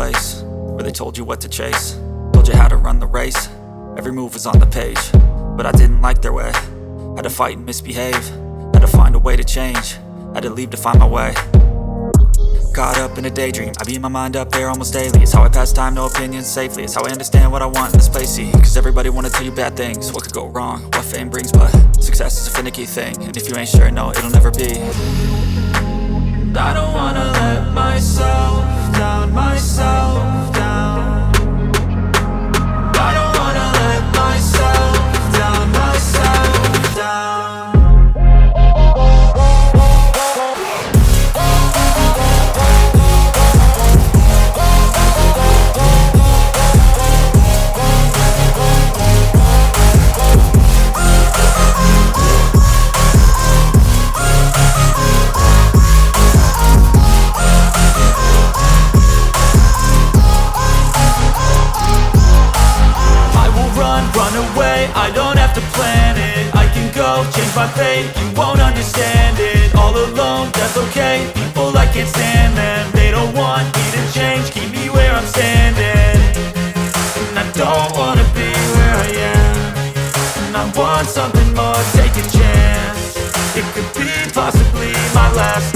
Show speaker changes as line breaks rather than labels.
place where they told you what to chase, told you how to run the race. Every move was on the page, but I didn't like their way. Had to fight and misbehave, had to find a way to change, had to leave to find my way. Caught up in a daydream, I beat my mind up there almost daily. It's how I pass time, no opinions safely. It's how I understand what I want in this place, see. Cause everybody wanna tell you bad things, what could go wrong, what fame brings. But success is a finicky thing, and if you ain't sure, no, it'll never be. I don't wanna let myself down, myself down. I don't wanna let myself down, myself down. Run away, I don't have to plan it. I can go, change my fate, you won't understand it. All alone, that's okay, people I can't stand them. They don't want me to change, keep me where I'm standing. And I don't wanna be where I am, and I want something more, take a chance. It could be possibly my last